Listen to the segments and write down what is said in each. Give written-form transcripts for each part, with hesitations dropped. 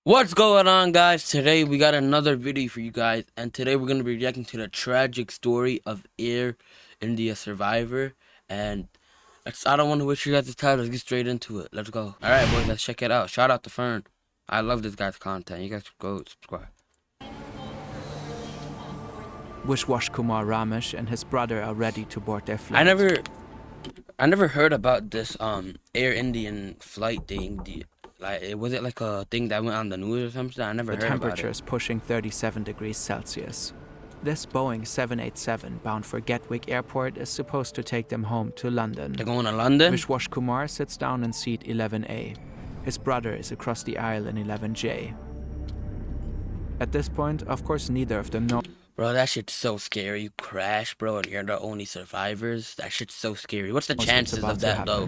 What's going on, guys? Today we got another video for you guys, and today we're going to be reacting to the tragic story of Air India survivor. And I don't want to waste you guys' time. Let's get straight into it. Let's go. Alright, boys, let's check it out. Shout out to Fern. I love this guy's content. You guys should go subscribe. Vishwash Kumar Ramesh and his brother are ready to board their flight. I never heard about this Air Indian flight thing. Was it like a thing that went on the news or something? I never heard about it. The temperature is pushing 37 degrees Celsius. This Boeing 787 bound for Gatwick Airport is supposed to take them home to London. They're going to London? Vishwash Kumar sits down in seat 11A. His brother is across the aisle in 11J. At this point, of course, neither of them know. Bro, that shit's so scary. You crash, bro, and you're the only survivors. That shit's so scary. What's the chances of that, though?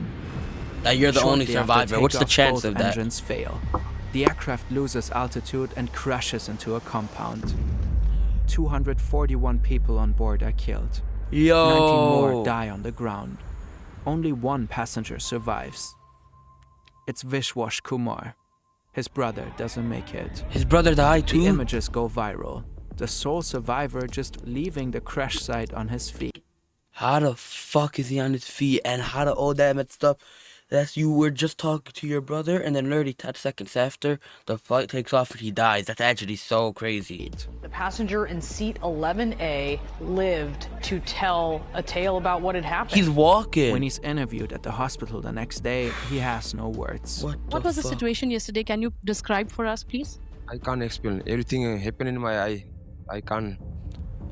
That you're the only survivor. What's the chance of that? Engines fail. The aircraft loses altitude and crashes into a compound. 241 people on board are killed. 90 more die on the ground. Only one passenger survives. It's Vishwash Kumar. His brother doesn't make it. His brother died too? The images go viral. The sole survivor just leaving the crash site on his feet. How the fuck is he on his feet? And how the all that messed up? That you were just talking to your brother, and then literally 10 seconds after, the flight takes off and he dies. That's actually so crazy. The passenger in seat 11A lived to tell a tale about what had happened. He's walking. When he's interviewed at the hospital the next day, he has no words. What was the situation yesterday? Can you describe for us, please? I can't explain. Everything happened in my eye. I can't.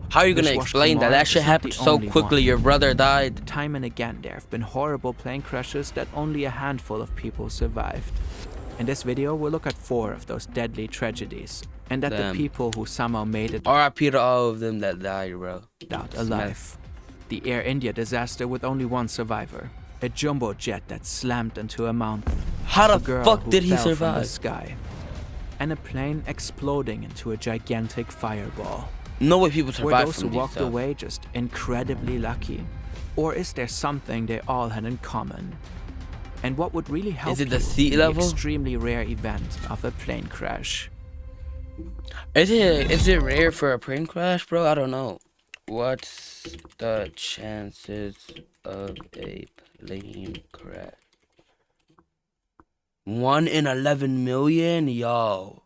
How are you gonna explain that? That shit happened so quickly. Your brother died. Time and again, there have been horrible plane crashes that only a handful of people survived. In this video, we'll look at 4 of those deadly tragedies, and at the people who somehow made it R.I.P. to all of them that died, bro. Out alive. The Air India disaster with only one survivor. A jumbo jet that slammed into a mountain. How the fuck did he survive? From the sky. And a plane exploding into a gigantic fireball. No way people survived. Were those who walked away just incredibly lucky? Or is there something they all had in common? And what would really help is it the you sea in level? The extremely rare event of a plane crash? Is it rare for a plane crash, bro? I don't know. What's the chances of a plane crash? 1 in 11 million? Yo.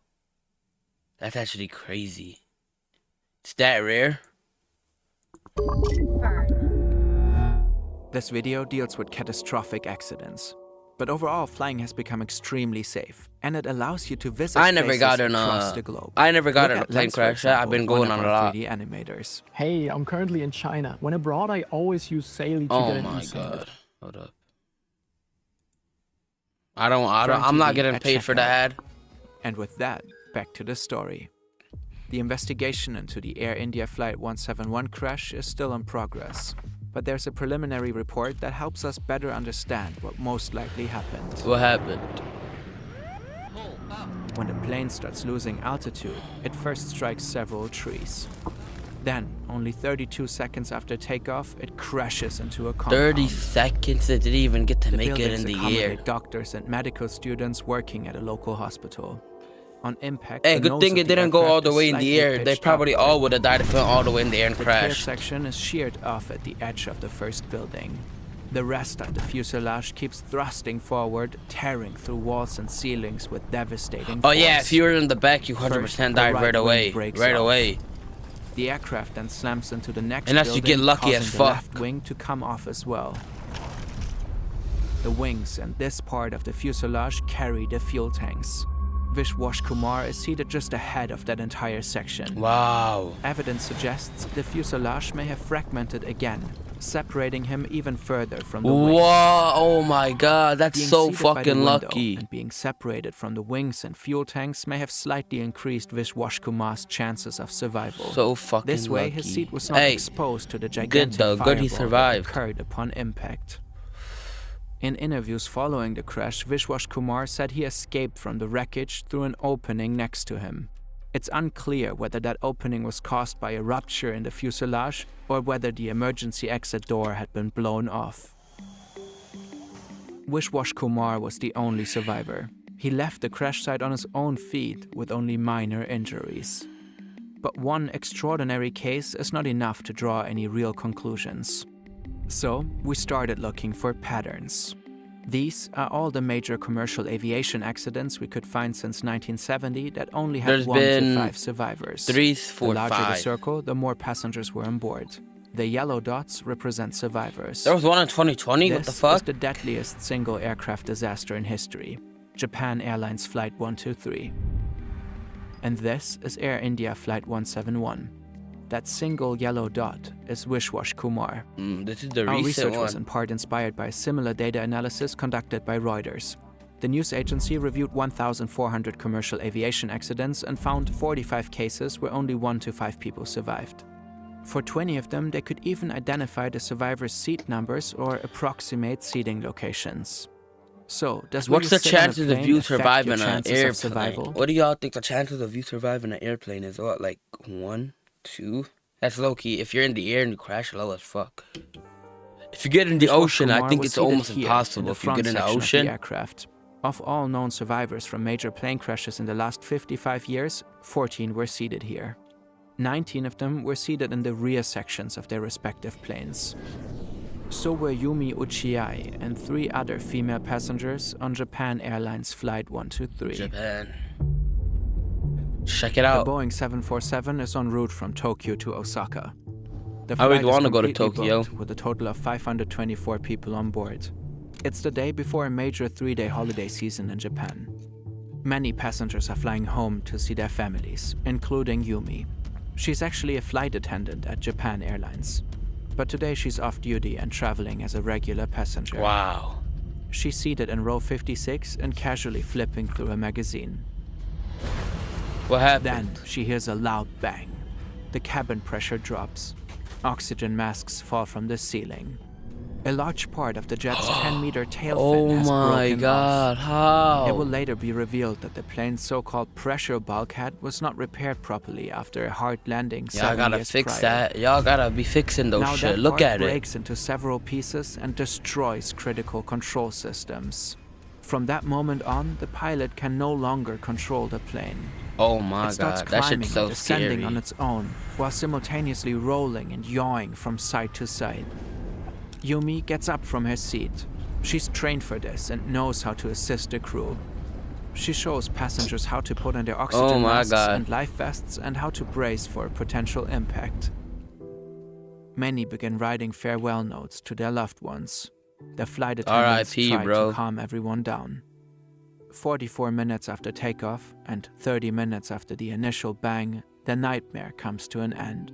That's actually crazy. It's that rare? This video deals with catastrophic accidents. But overall, flying has become extremely safe. And it allows you to visit places across the globe. I never got in a plane crash. I've been going on a lot. 3D animators. Hey, I'm currently in China. When abroad, I always use Saily to get an Oh my god. Hold up. I'm not getting paid for the ad. And with that, back to the story. The investigation into the Air India Flight 171 crash is still in progress. But there's a preliminary report that helps us better understand what most likely happened. What happened? When the plane starts losing altitude, it first strikes several trees. Then, only 32 seconds after takeoff, it crashes into a compound. 30 seconds? It didn't even get to make it in the air. Doctors and medical students working at a local hospital. On impact, hey, good thing it didn't go all the way in the air. They probably all would have died if it went all the way in the air and crashed. The tail section is sheared off at the edge of the first building. The rest of the fuselage keeps thrusting forward, tearing through walls and ceilings with devastating force. Oh yeah, if you were in the back, you 100% died right away. Right away. The aircraft then slams into the next unless building, you get lucky as causing fuck. The left wing to come off as well. The wings and this part of the fuselage carry the fuel tanks. Vishwash Kumar is seated just ahead of that entire section. Wow. Evidence suggests the fuselage may have fragmented again, separating him even further from the wings. Wow, oh my god, that's being so fucking lucky. And being separated from the wings and fuel tanks may have slightly increased Vishwash Kumar's chances of survival. So fucking This way, lucky. his seat was not exposed to the gigantic good he survived. That occurred upon impact. In interviews following the crash, Vishwash Kumar said he escaped from the wreckage through an opening next to him. It's unclear whether that opening was caused by a rupture in the fuselage or whether the emergency exit door had been blown off. Vishwash Kumar was the only survivor. He left the crash site on his own feet with only minor injuries. But one extraordinary case is not enough to draw any real conclusions. So we started looking for patterns. These are all the major commercial aviation accidents we could find since 1970 that only had There's 1 been to 5 survivors. 3, 4, The larger the 5. circle, the more passengers were on board. The yellow dots represent survivors. There was one in 2020. What the This fuck? is the deadliest single aircraft disaster in history, Japan Airlines Flight 123. And this is Air India Flight 171. That single yellow dot is Vishwas Kumar. This is the Our recent research was one. in part inspired by a similar data analysis conducted by Reuters. The news agency reviewed 1,400 commercial aviation accidents and found 45 cases where only 1 to 5 people survived. For 20 of them, they could even identify the survivors' seat numbers or approximate seating locations. So, does What's the where you sit on a chances of plane you affect your surviving an chances of airplane? survival? What do y'all think the chances of you surviving an airplane is? What, like 1, 2? That's low key. If you're in the air and you crash, low as fuck. If you get in the Vishwas ocean, I Kumar think was it's seated almost here impossible. in If you get in the front section of ocean, the aircraft. Of all known survivors from major plane crashes in the last 55 years, 14 were seated here. 19 of them were seated in the rear sections of their respective planes. So were Yumi Uchiai and 3 other female passengers on Japan Airlines Flight 123. Japan. Check it The out. Boeing 747 is en route from Tokyo to Osaka. The I would flight is wanna go to completely Tokyo. booked with a total of 524 people on board. It's the day before a major 3-day holiday season in Japan. Many passengers are flying home to see their families, including Yumi. She's actually a flight attendant at Japan Airlines. But today she's off duty and traveling as a regular passenger. Wow. She's seated in row 56 and casually flipping through a magazine. What happened? Then she hears a loud bang. The cabin pressure drops. Oxygen masks fall from the ceiling. A large part of the jet's 10-meter tail fin Oh has my broken god, off. how? It will later be revealed that the plane's so-called pressure bulkhead was not repaired properly after a hard landing Y'all 7 gotta years fix prior. that. Y'all gotta be fixing those Now shit. that Look part at it. breaks into several pieces and destroys critical control systems. From that moment on, the pilot can no longer control the plane. Oh my It starts god, that climbing shit's so and descending scary. on its own, while simultaneously rolling and yawing from side to side. Yumi gets up from her seat. She's trained for this and knows how to assist the crew. She shows passengers how to put on their oxygen Oh my masks God. and life vests and how to brace for a potential impact. Many begin writing farewell notes to their loved ones. The flight attendants R.I.P., try bro. to calm everyone down. 44 minutes after takeoff and 30 minutes after the initial bang, the nightmare comes to an end.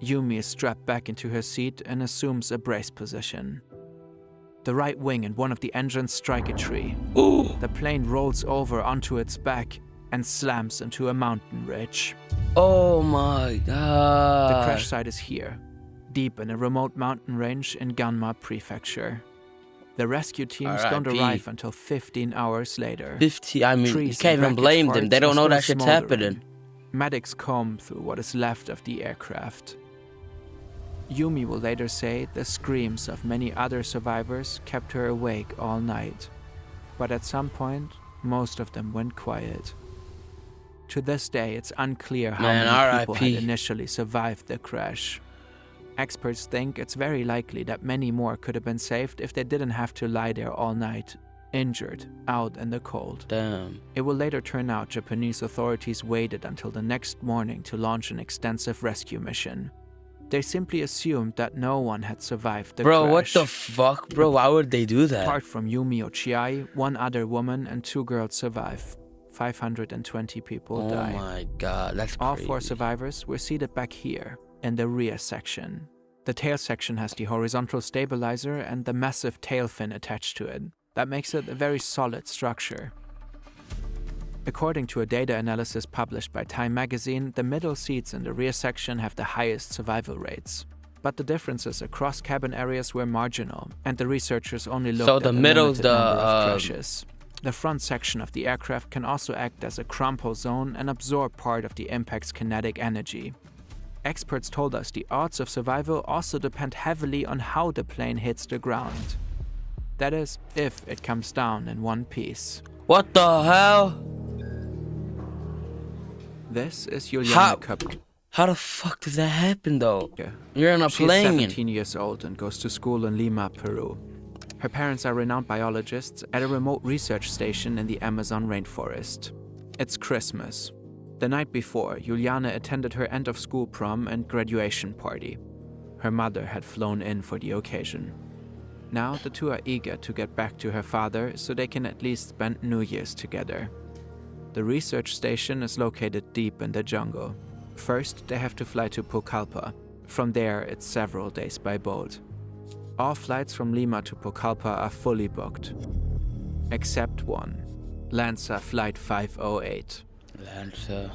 Yumi is strapped back into her seat and assumes a brace position. The right wing and one of the engines strike a tree. Ooh. The plane rolls over onto its back and slams into a mountain ridge. Oh my god. The crash site is here, deep in a remote mountain range in Ganma Prefecture. The rescue teams don't R.I.P.. arrive until 15 hours later. 50, I mean, you Trees can't and even blame wreckage them. They parts don't are know that still shit's smoldering. happening. Medics comb through what is left of the aircraft. Yumi will later say the screams of many other survivors kept her awake all night. But at some point, most of them went quiet. To this day, it's unclear how Man, many people R.I.P.. had initially survived the crash. Experts think it's very likely that many more could have been saved if they didn't have to lie there all night, injured, out in the cold. Damn. It will later turn out Japanese authorities waited until the next morning to launch an extensive rescue mission. They simply assumed that no one had survived the Bro, crash. what the fuck, bro? Why would they do that? Apart from Yumi Ochiai, one other woman and 2 girls survive. 520 people Oh die. my god, that's All crazy. 4 survivors were seated back here, in the rear section. The tail section has the horizontal stabilizer and the massive tail fin attached to it. That makes it a very solid structure. According to a data analysis published by Time magazine, the middle seats in the rear section have the highest survival rates. But the differences across cabin areas were marginal, and the researchers only looked So at the a middle's limited the, number of crashes. The front section of the aircraft can also act as a crumple zone and absorb part of the impact's kinetic energy. Experts told us the odds of survival also depend heavily on how the plane hits the ground. That is, if it comes down in one piece. What the hell? This is How? Juliana Köpke. How the fuck does that happen though? You're in a She's plane. 17 years old and goes to school in Lima, Peru. Her parents are renowned biologists at a remote research station in the Amazon rainforest. It's Christmas. The night before, Juliana attended her end-of-school prom and graduation party. Her mother had flown in for the occasion. Now the two are eager to get back to her father so they can at least spend New Year's together. The research station is located deep in the jungle. First, they have to fly to Pucallpa. From there, it's several days by boat. All flights from Lima to Pucallpa are fully booked. Except one. Lanza Flight 508. Lanza.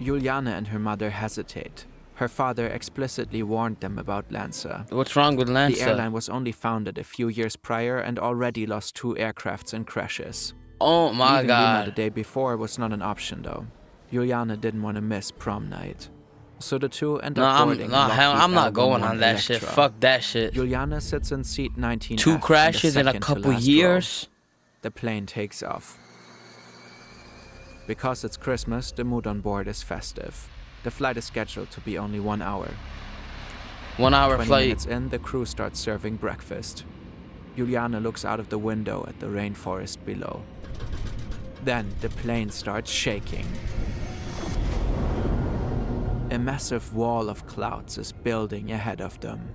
Juliana and her mother hesitate. Her father explicitly warned them about Lanza. What's wrong with Lanza? The airline was only founded a few years prior and already lost 2 aircrafts in crashes. Oh my Leaving Lima the god. day before was not an option though. Juliana didn't want to miss prom night. So the two end up boarding I'm not going L11 on that shit. Electra. Fuck that shit. Juliana sits in seat 19. 2 crashes in a couple years? The plane takes off. Because it's Christmas, the mood on board is festive. The flight is scheduled to be only 1 hour. 1 hour 20 flight. minutes in, the crew starts serving breakfast. Juliana looks out of the window at the rainforest below. Then the plane starts shaking. A massive wall of clouds is building ahead of them.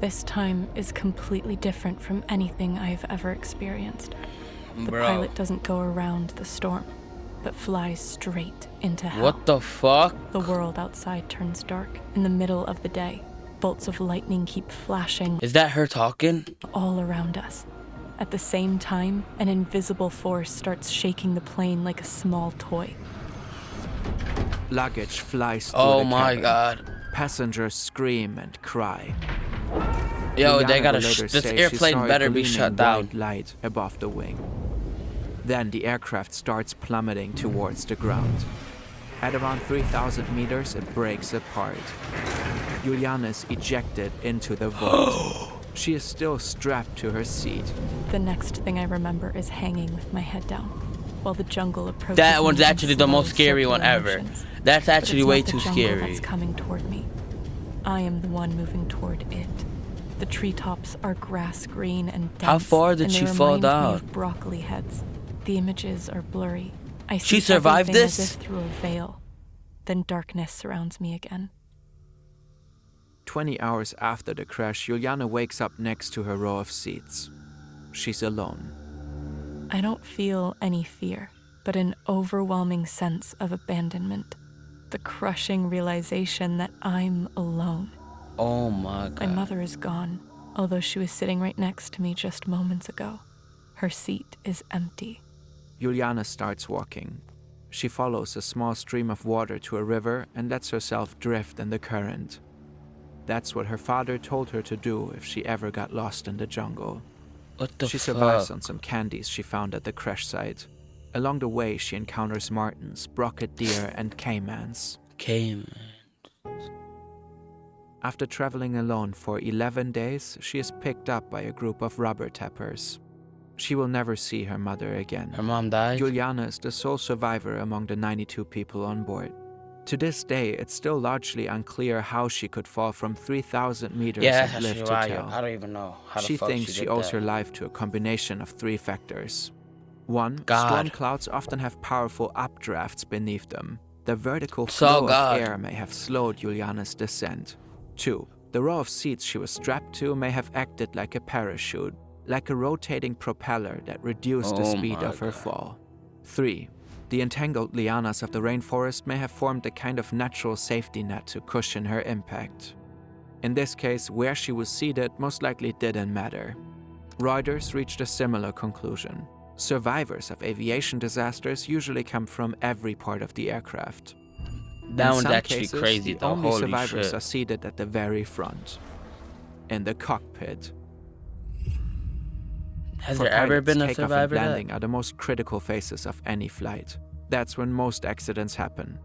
This time is completely different from anything I've ever experienced. The Bro. pilot doesn't go around the storm, but flies straight into hell. What the fuck? The world outside turns dark in the middle of the day. Bolts of lightning keep flashing Is that her talking? all around us. At the same time, an invisible force starts shaking the plane like a small toy. Luggage flies through Oh the my cabin. god. Passengers scream and cry. Yo, Juliana they gotta. will later This say she airplane saw a better be gleaming shut down. white light above the wing. Then the aircraft starts plummeting towards the ground. At around 3,000 meters, it breaks apart. Juliana is ejected into the vault. She is still strapped to her seat. The next thing I remember is hanging with my head down, while the jungle approaches That me one's in actually the slow, most scary one circular ever. motions. That's But actually it's way not the too jungle scary. that's coming toward me. I am the one moving toward it. The treetops are grass green and dense. How far did and they she fall remind me down? of broccoli heads. The images are blurry. I She see survived everything this? as if through a veil. Then darkness surrounds me again. 20 hours after the crash, Juliana wakes up next to her row of seats. She's alone. I don't feel any fear, but an overwhelming sense of abandonment. The crushing realization that I'm alone. Oh my My god. mother is gone, although she was sitting right next to me just moments ago. Her seat is empty. Juliana starts walking. She follows a small stream of water to a river and lets herself drift in the current. That's what her father told her to do if she ever got lost in the jungle. What the She fuck? survives on some candies she found at the crash site. Along the way, she encounters martens, brocket deer, and caimans. Came. After traveling alone for 11 days, she is picked up by a group of rubber tappers. She will never see her mother again. Her mom died? Juliana is the sole survivor among the 92 people on board. To this day, it's still largely unclear how she could fall from 3,000 meters Yeah, and that's live actually to why. tell. I don't even know how the She fuck thinks she did owes that. her life to a combination of 3 factors. 1. God. Storm clouds often have powerful updrafts beneath them. The vertical So flow God. of air may have slowed Juliana's descent. 2. The row of seats she was strapped to may have acted like a parachute, like a rotating propeller that reduced the Oh speed my of her God. fall. 3. The entangled lianas of the rainforest may have formed a kind of natural safety net to cushion her impact. In this case, where she was seated most likely didn't matter. Reuters reached a similar conclusion. Survivors of aviation disasters usually come from every part of the aircraft. That In one's some actually cases, crazy the though. only Holy survivors shit. are seated at the very front, in the cockpit. Has For there ever pilots, been a takeoff and survivor that? landing are the most critical phases of any flight. That's when most accidents happen,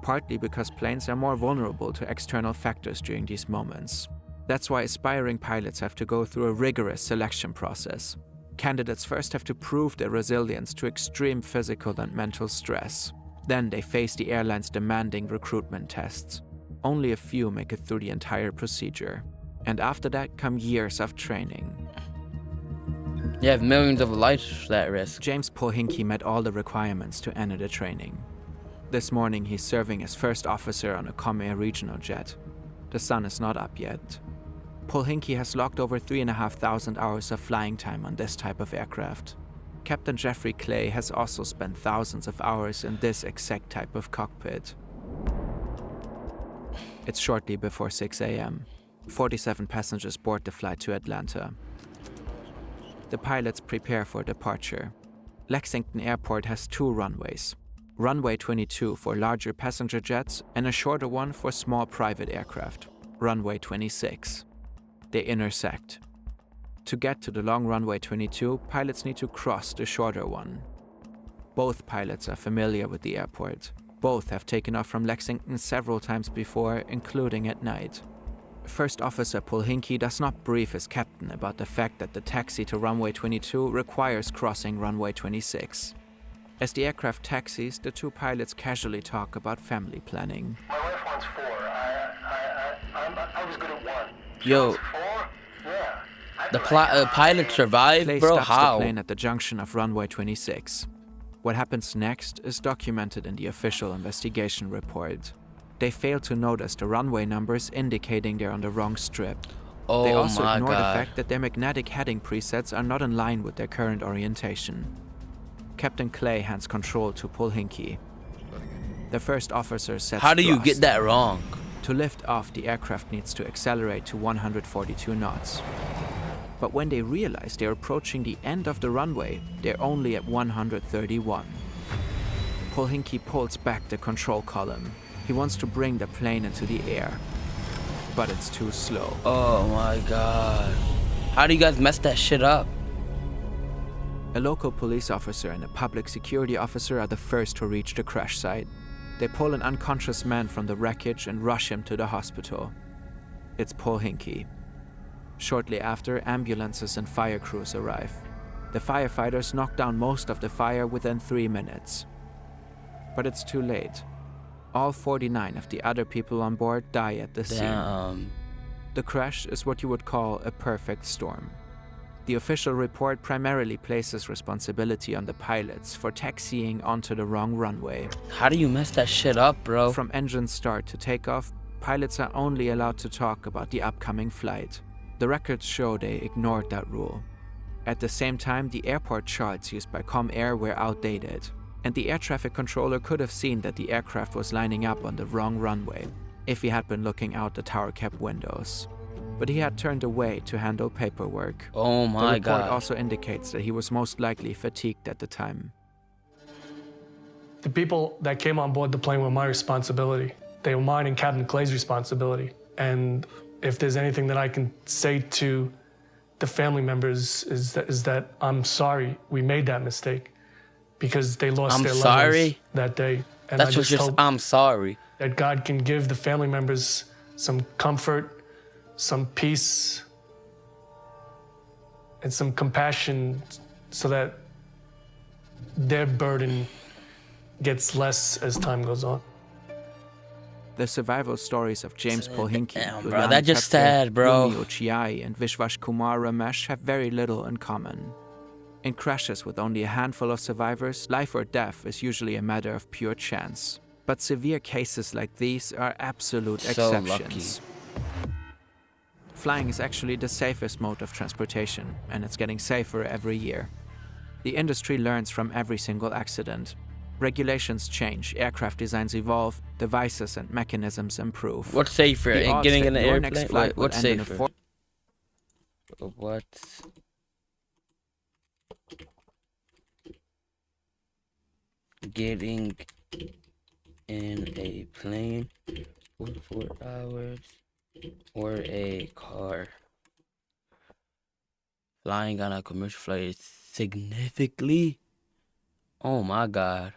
partly because planes are more vulnerable to external factors during these moments. That's why aspiring pilots have to go through a rigorous selection process. Candidates first have to prove their resilience to extreme physical and mental stress. Then they face the airline's demanding recruitment tests. Only a few make it through the entire procedure. And after that come years of training. You have millions of lives at risk. James Polhinky met all the requirements to enter the training. This morning he's serving as first officer on a Comair regional jet. The sun is not up yet. Polhinky has logged over 3,500 hours of flying time on this type of aircraft. Captain Jeffrey Clay has also spent thousands of hours in this exact type of cockpit. It's shortly before 6 a.m. 47 passengers board the flight to Atlanta. The pilots prepare for departure. Lexington Airport has 2 runways. Runway 22 for larger passenger jets and a shorter one for small private aircraft, runway 26. They intersect. To get to the long runway 22, pilots need to cross the shorter one. Both pilots are familiar with the airport. Both have taken off from Lexington several times before, including at night. First Officer Polhinky does not brief his captain about the fact that the taxi to runway 22 requires crossing runway 26. As the aircraft taxis, the 2 pilots casually talk about family planning. My wife wants 4. I was good at 1. Yo, 4? Yeah. the pilot survived, Clay bro? stops How? the plane at the junction of runway 26. What happens next is documented in the official investigation report. They fail to notice the runway numbers indicating they're on the wrong strip. Oh They also my ignore the god. fact that their magnetic heading presets are not in line with their current orientation. Captain Clay hands control to Polhinky. The first officer sets How do you thrust. get that wrong? To lift off, the aircraft needs to accelerate to 142 knots. But when they realize they're approaching the end of the runway, they're only at 131. Polhinky pulls back the control column. He wants to bring the plane into the air, but it's too slow. Oh my god. How do you guys mess that shit up? A local police officer and a public security officer are the first to reach the crash site. They pull an unconscious man from the wreckage and rush him to the hospital. It's Polhinky. Shortly after, ambulances and fire crews arrive. The firefighters knock down most of the fire within 3 minutes. But it's too late. All 49 of the other people on board die at the scene. Damn. The crash is what you would call a perfect storm. The official report primarily places responsibility on the pilots for taxiing onto the wrong runway. How do you mess that shit up, bro? From engine start to takeoff, pilots are only allowed to talk about the upcoming flight. The records show they ignored that rule. At the same time, the airport charts used by Comair were outdated, and the air traffic controller could have seen that the aircraft was lining up on the wrong runway if he had been looking out the tower cap windows. But he had turned away to handle paperwork. Oh The my report god. also indicates that he was most likely fatigued at the time. The people that came on board the plane were my responsibility. They were mine and Captain Clay's responsibility. And if there's anything that I can say to the family members is that I'm sorry we made that mistake because they lost I'm their loved sorry? ones that day. And That's I what just you're. hope I'm sorry. that God can give the family members some comfort, some peace, and some compassion so that their burden gets less as time goes on. The survival stories of James Polhinky, Damn, bro, that just sad, bro. Yumi Ochiai, and Vishwash Kumar Ramesh have very little in common. In crashes with only a handful of survivors, life or death is usually a matter of pure chance. But severe cases like these are absolute So exceptions. Flying is actually the safest mode of transportation, and it's getting safer every year. The industry learns from every single accident. Regulations change, aircraft designs evolve, devices and mechanisms improve. What's safer? The odds Getting that in an your airplane? next flight will What's end in a safer? for- What? Getting in a plane for 4 hours or a car. Flying on a commercial flight is significantly. Oh my god.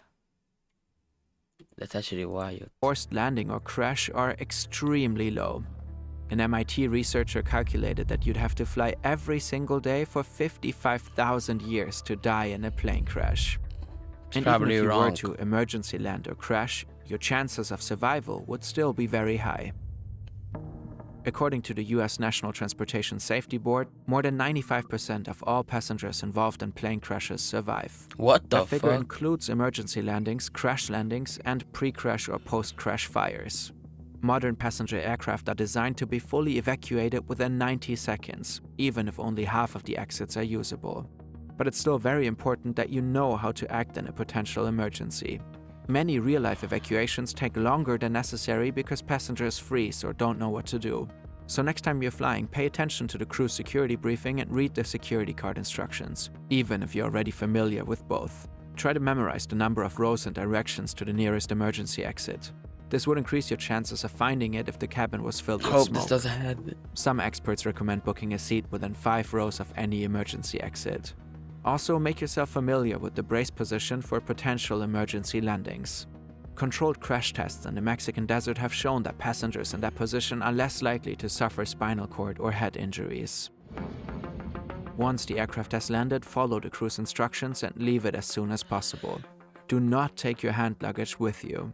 That's actually wild. Forced landing or crash are extremely low. An MIT researcher calculated that you'd have to fly every single day for 55,000 years to die in a plane crash. And even Probably if you were wrong. to emergency land or crash, your chances of survival would still be very high. According to the US National Transportation Safety Board, more than 95% of all passengers involved in plane crashes survive. What the That figure fuck? includes emergency landings, crash landings, and pre-crash or post-crash fires. Modern passenger aircraft are designed to be fully evacuated within 90 seconds, even if only half of the exits are usable. But it's still very important that you know how to act in a potential emergency. Many real-life evacuations take longer than necessary because passengers freeze or don't know what to do. So next time you're flying, pay attention to the crew security briefing and read the security card instructions, even if you're already familiar with both. Try to memorize the number of rows and directions to the nearest emergency exit. This would increase your chances of finding it if the cabin was filled with Hope smoke. this doesn't happen. Some experts recommend booking a seat within 5 rows of any emergency exit. Also, make yourself familiar with the brace position for potential emergency landings. Controlled crash tests in the Mexican desert have shown that passengers in that position are less likely to suffer spinal cord or head injuries. Once the aircraft has landed, follow the crew's instructions and leave it as soon as possible. Do not take your hand luggage with you.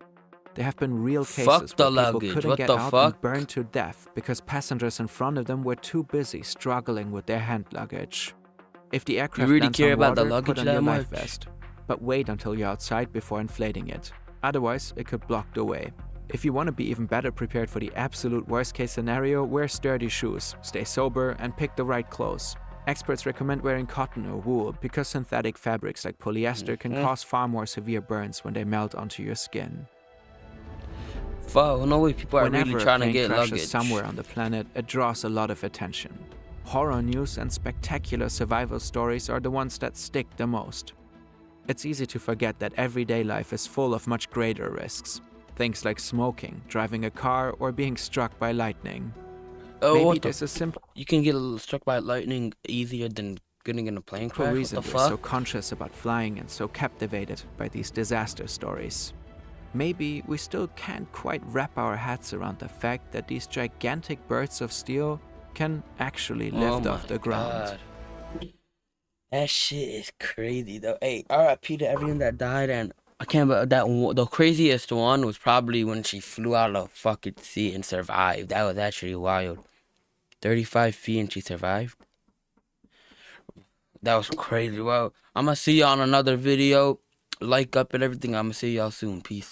There have been real Fuck cases the where people luggage, couldn't what get the out fuck? and burned to death because passengers in front of them were too busy struggling with their hand luggage. If the aircraft really lands care on about the water, luggage put on that your life much? vest. But wait until you're outside before inflating it. Otherwise, it could block the way. If you want to be even better prepared for the absolute worst case scenario, wear sturdy shoes, stay sober, and pick the right clothes. Experts recommend wearing cotton or wool because synthetic fabrics like polyester can cause far more severe burns when they melt onto your skin. Fuck, no way people are Whenever really a trying to plane get crashes luggage. somewhere on the planet, it draws a lot of attention. Horror news and spectacular survival stories are the ones that stick the most. It's easy to forget that everyday life is full of much greater risks. Things like smoking, driving a car, or being struck by lightning. Oh, Maybe what the there's a simple You can get struck by lightning easier than getting in a plane crash? What reason the we're fuck? so conscious about flying and so captivated by these disaster stories. Maybe we still can't quite wrap our heads around the fact that these gigantic birds of steel can actually lift off the ground. God. That shit is crazy though. Hey, RIP to everyone that died, and I can't believe the craziest one was probably when she flew out of the fucking sea and survived. That was actually wild. 35 feet and she survived. That was crazy. Well, I'm gonna see you on another video. Like up and everything. I'm gonna see y'all soon. Peace.